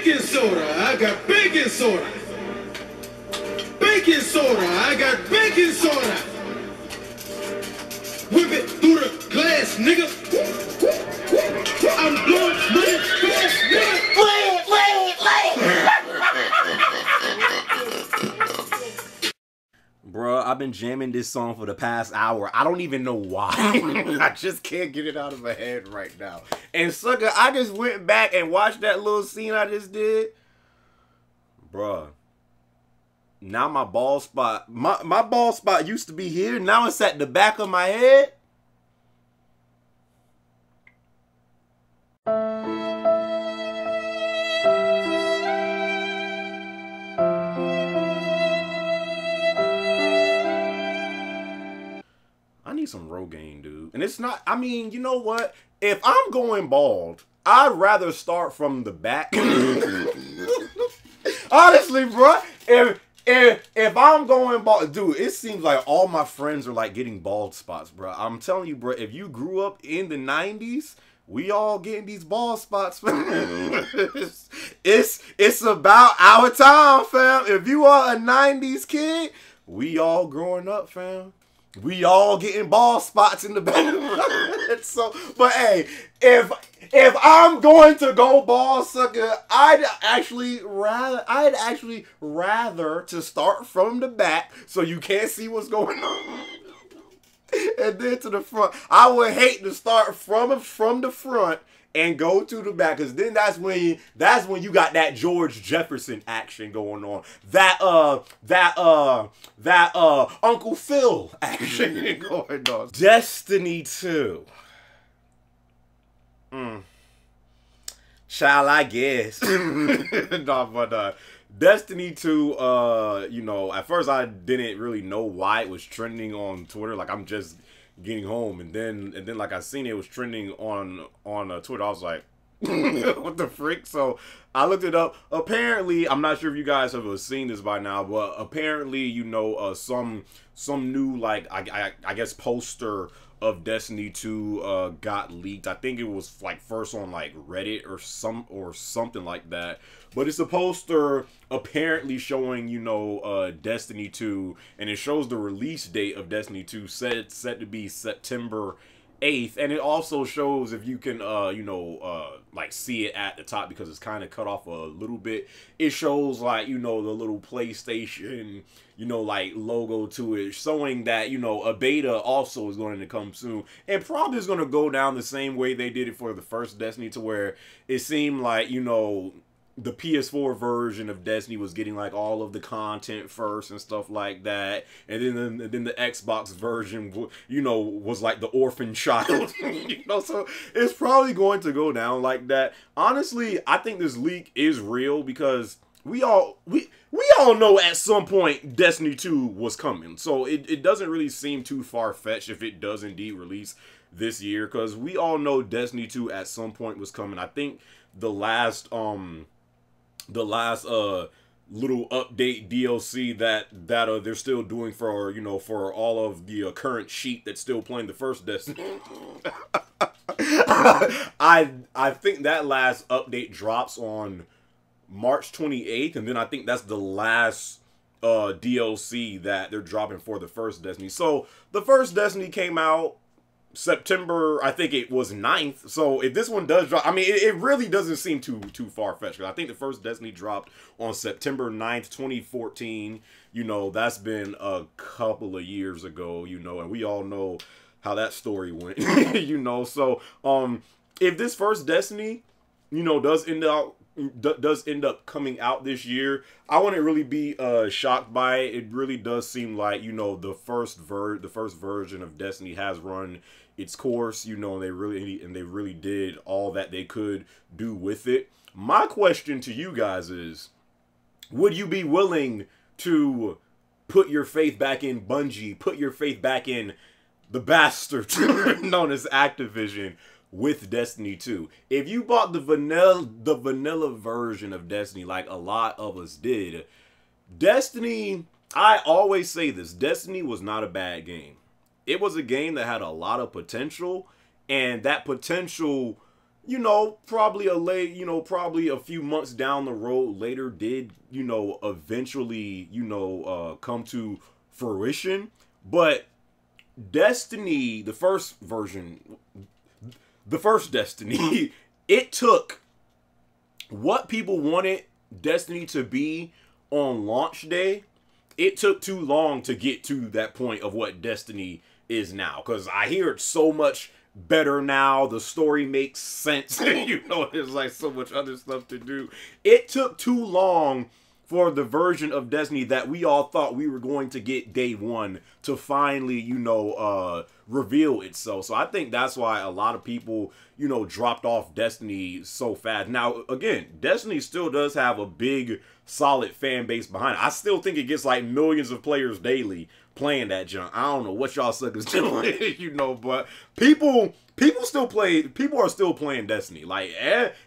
baking soda. I got baking soda. Baking soda. I got baking soda. Whip it through the glass, nigga. I'm blowing money fast, nigga. Bruh, I've been jamming this song for the past hour. I don't even know why. I just can't get it out of my head right now. And sucker, I just went back and watched that little scene I just did. Bruh. Now my bald spot, my bald spot used to be here. Now it's at the back of my head. I need some Rogaine, dude. And it's not, I mean, you know what? If I'm going bald, I'd rather start from the back. Honestly, bro, if I'm going bald, dude, it seems like all my friends are like getting bald spots, bro. I'm telling you, bro, if you grew up in the 90s, we all getting these bald spots, man. It's about our time, fam. If you are a 90s kid, we all growing up, fam. We all getting bald spots in the back. So, but hey, if I'm going to go bald, sucker, I'd actually rather to start from the back so you can't see what's going on, and then to the front. I would hate to start from the front and go to the back, because then that's when you got that George Jefferson action going on. That Uncle Phil action going on. Destiny 2. Child, I guess. No, but Destiny 2, you know, at first I didn't really know why it was trending on Twitter. Like, I'm just getting home, and then like I seen it was trending on Twitter. I was like, what the frick? So I looked it up. Apparently, I'm not sure if you guys have seen this by now, but apparently, you know, some new, like, I guess poster of Destiny 2 got leaked. I think it was like first on like Reddit or something like that. But it's a poster apparently showing, you know, Destiny 2, and it shows the release date of Destiny 2 set to be September 8th, and it also shows, if you can you know, like see it at the top because it's kind of cut off a little bit, it shows, like, you know, the little PlayStation, you know, like logo to it, showing that, you know, a beta also is going to come soon, and probably is going to go down the same way they did it for the first Destiny, to where it seemed like, you know, the PS4 version of Destiny was getting like all of the content first and stuff like that, and then the Xbox version, you know, was like the orphan child. You know, so it's probably going to go down like that. Honestly, I think this leak is real, because we all know at some point Destiny 2 was coming, so it doesn't really seem too far-fetched if it does indeed release this year, because we all know Destiny 2 at some point was coming. I think the last little update DLC that they're still doing for, you know, for all of the current sheet that's still playing the first Destiny. I think that last update drops on March 28th, and then I think that's the last DLC that they're dropping for the first Destiny. So the first Destiny came out September, I think it was 9th. So if this one does drop, I mean, it really doesn't seem too far-fetched. I think the first Destiny dropped on September 9th, 2014. You know, that's been a couple of years ago, you know, and we all know how that story went. You know, so if this first Destiny, you know, does end up coming out this year, I wouldn't really be shocked by it. It really does seem like, you know, the first version of Destiny has run its course, you know, and they really did all that they could do with it. My question to you guys is, would you be willing to put your faith back in Bungie, put your faith back in the bastard known as Activision, with Destiny 2? If you bought the vanilla version of Destiny, like a lot of us did, Destiny, I always say this, Destiny was not a bad game. It was a game that had a lot of potential, and that potential, you know, probably probably a few months down the road later did, you know, eventually, you know, come to fruition. But Destiny, the first version, the first Destiny, it took what people wanted Destiny to be on launch day. It took too long to get to that point of what Destiny is now, because I hear it's so much better now. The story makes sense. You know, there's like so much other stuff to do. It took too long for the version of Destiny that we all thought we were going to get day one to finally, you know, reveal itself. So I think that's why a lot of people, you know, dropped off Destiny so fast. Now, again, Destiny still does have a big, solid fan base behind it. I still think it gets like millions of players daily playing that junk. I don't know what y'all suckers doing, you know, but people still play. People are still playing Destiny. Like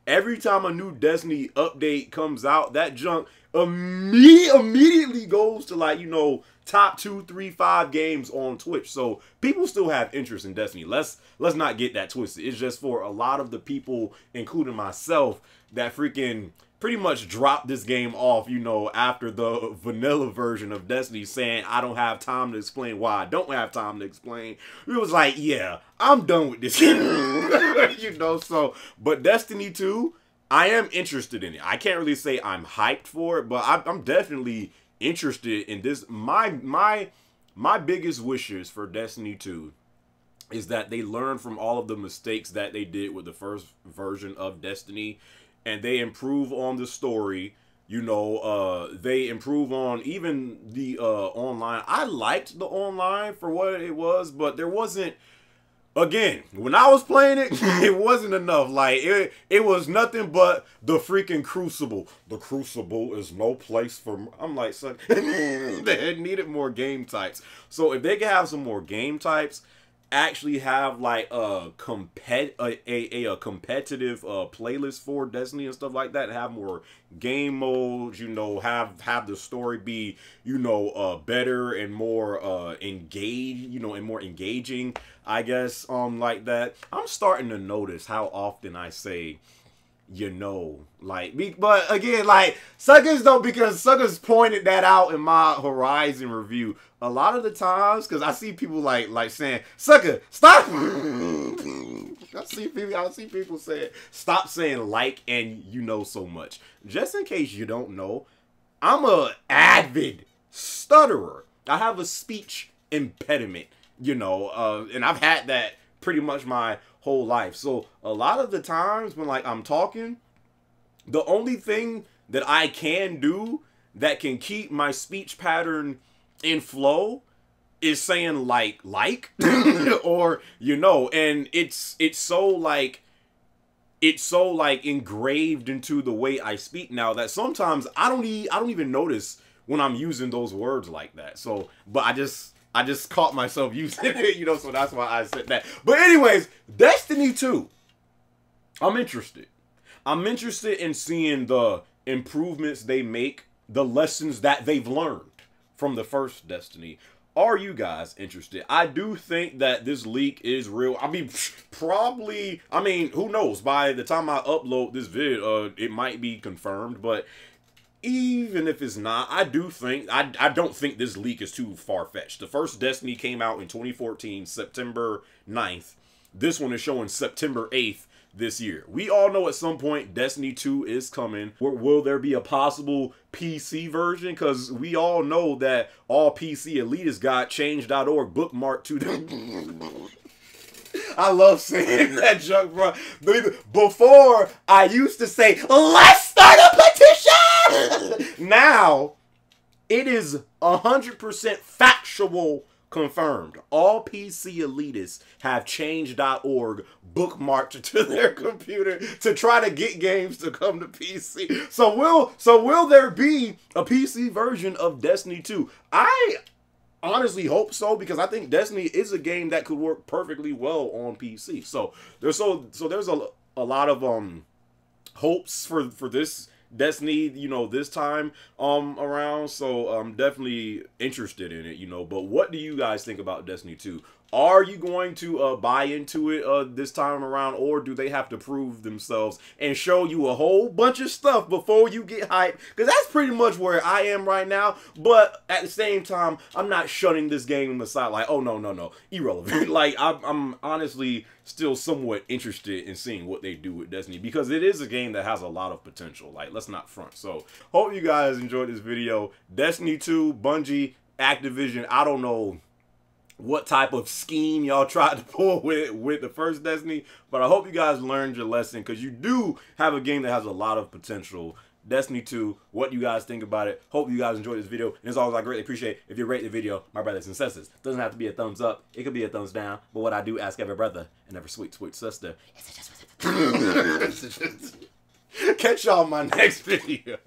every time a new Destiny update comes out, that junk immediately goes to, like, you know, top 2, 3, 5 games on Twitch. So people still have interest in Destiny. Let's not get that twisted. It's just for a lot of the people, including myself, that freaking pretty much dropped this game off, you know, after the vanilla version of Destiny, saying I don't have time to explain why I don't have time to explain. It was like, yeah, I'm done with this. You know, so, but Destiny 2, I am interested in it. I can't really say I'm hyped for it, but I'm definitely interested in this. My biggest wishes for Destiny 2 is that they learn from all of the mistakes that they did with the first version of Destiny, and they improve on the story. You know, they improve on even the online. I liked the online for what it was, but there wasn't, again, when I was playing it, it wasn't enough. Like, it was nothing but the freaking Crucible. The Crucible is no place for... I'm like, son, they needed more game types. So if they could have some more game types, actually have like a competitive playlist for Destiny and stuff like that, have more game modes, you know, have the story be, you know, better and more engaged, you know, and more engaging, I guess, like that. I'm starting to notice how often I say, you know, like, but again, like, suckers don't, because suckers pointed that out in my Horizon review a lot of the times, because I see people like saying, sucker, stop. I see people saying, stop saying like and you know so much. Just in case you don't know, I'm a avid stutterer. I have a speech impediment, you know, and I've had that pretty much my whole life. So a lot of the times when, like, I'm talking, the only thing that I can do that can keep my speech pattern in flow is saying like or, you know, and it's so engraved into the way I speak now that sometimes I don't even notice when I'm using those words like that. So, but I just caught myself using it, you know, so that's why I said that. But anyways, Destiny 2, I'm interested. I'm interested in seeing the improvements they make, the lessons that they've learned from the first Destiny. Are you guys interested? I do think that this leak is real. I mean, probably, I mean, who knows? By the time I upload this vid, it might be confirmed, but even if it's not, I do think, I don't think this leak is too far-fetched. The first Destiny came out in 2014, September 9th. This one is showing September 8th this year. We all know at some point Destiny 2 is coming. Will there be a possible PC version? Because we all know that all PC elitists got change.org bookmarked to them. I love saying that junk, bro. Before, I used to say, let's start a petition! Now, it is 100% factual confirmed. All PC elitists have change.org bookmarked to their computer to try to get games to come to PC. So will there be a PC version of Destiny 2? I honestly hope so, because I think Destiny is a game that could work perfectly well on PC. So there's a lot of hopes for this Destiny, you know, this time around. So I'm definitely interested in it, you know. But what do you guys think about Destiny 2? Are you going to buy into it this time around, or do they have to prove themselves and show you a whole bunch of stuff before you get hyped? Because that's pretty much where I am right now. But at the same time, I'm not shutting this game aside like, oh, no, irrelevant. Like, I'm honestly still somewhat interested in seeing what they do with Destiny, because it is a game that has a lot of potential. Like, let's not front. So, hope you guys enjoyed this video. Destiny 2, Bungie, Activision, I don't know what type of scheme y'all tried to pull with the first Destiny, but I hope you guys learned your lesson, because you do have a game that has a lot of potential. Destiny 2, what do you guys think about it? Hope you guys enjoyed this video, and as always, I greatly appreciate if you rate the video, my brothers and sisters. Doesn't have to be a thumbs up, it could be a thumbs down, but what I do ask every brother and every sweet sister is it just catch y'all in my next video.